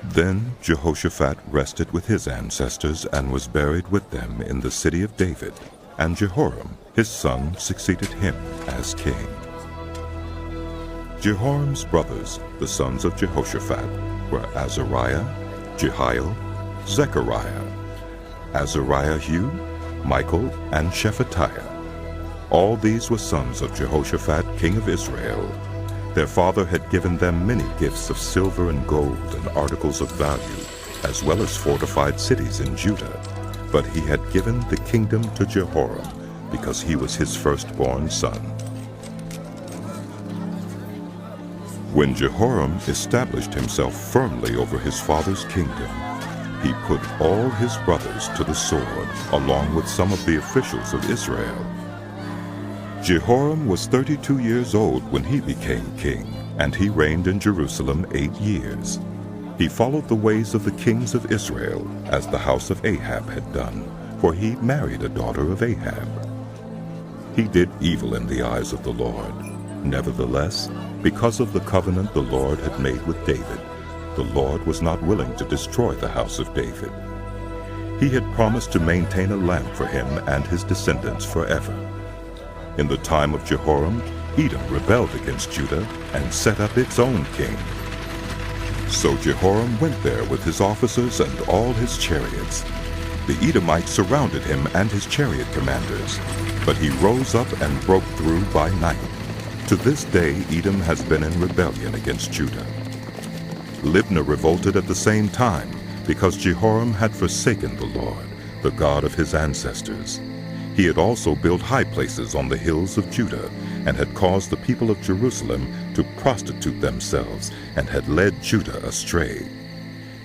Then Jehoshaphat rested with his ancestors and was buried with them in the city of David, and Jehoram, his son, succeeded him as king. Jehoram's brothers, the sons of Jehoshaphat, were Azariah, Jehiel, Zechariah, Azariahu, Michael, and Shephatiah. All these were sons of Jehoshaphat, king of Israel. Their father had given them many gifts of silver and gold and articles of value, as well as fortified cities in Judah. But he had given the kingdom to Jehoram, because he was his firstborn son. When Jehoram established himself firmly over his father's kingdom, he put all his brothers to the sword, along with some of the officials of Israel. Jehoram was 32 years old when he became king, and he reigned in Jerusalem 8 years. He followed the ways of the kings of Israel, as the house of Ahab had done, for he married a daughter of Ahab. He did evil in the eyes of the Lord. Nevertheless, because of the covenant the Lord had made with David, the Lord was not willing to destroy the house of David. He had promised to maintain a lamp for him and his descendants forever. In the time of Jehoram, Edom rebelled against Judah and set up its own king. So Jehoram went there with his officers and all his chariots. The Edomites surrounded him and his chariot commanders, but he rose up and broke through by night. To this day Edom has been in rebellion against Judah. Libnah revolted at the same time, because Jehoram had forsaken the Lord, the God of his ancestors. He had also built high places on the hills of Judah, and had caused the people of Jerusalem to prostitute themselves, and had led Judah astray.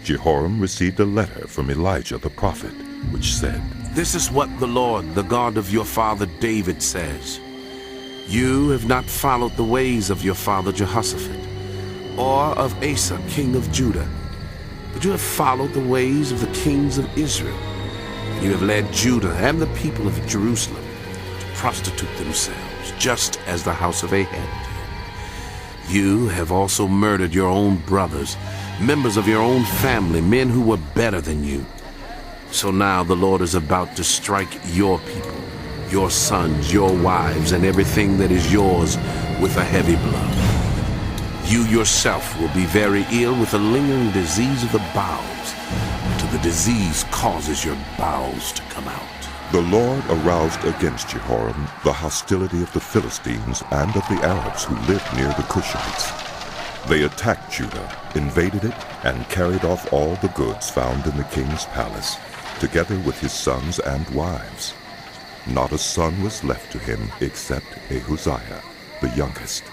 Jehoram received a letter from Elijah the prophet, which said, "This is what the Lord, the God of your father David, says. You have not followed the ways of your father Jehoshaphat, or of Asa, king of Judah, but you have followed the ways of the kings of Israel. You have led Judah and the people of Jerusalem to prostitute themselves, just as the house of Ahab did. You have also murdered your own brothers, members of your own family, men who were better than you. So now the Lord is about to strike your people, your sons, your wives, and everything that is yours with a heavy blow. You yourself will be very ill with a lingering disease of the bowels, until the disease causes your bowels to come out." The Lord aroused against Jehoram the hostility of the Philistines and of the Arabs who lived near the Cushites. They attacked Judah, invaded it, and carried off all the goods found in the king's palace, together with his sons and wives. Not a son was left to him except Ahaziah, the youngest.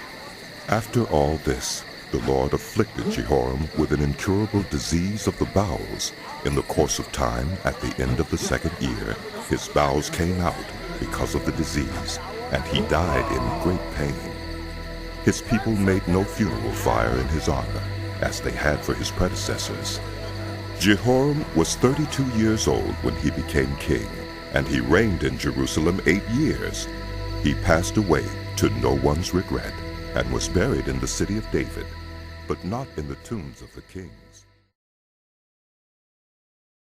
After all this, the Lord afflicted Jehoram with an incurable disease of the bowels. In the course of time, at the end of the 2nd year, his bowels came out because of the disease, and he died in great pain. His people made no funeral fire in his honor, as they had for his predecessors. Jehoram was 32 years old when he became king, and he reigned in Jerusalem 8 years. He passed away to no one's regret, and was buried in the city of David, but not in the tombs of the kings.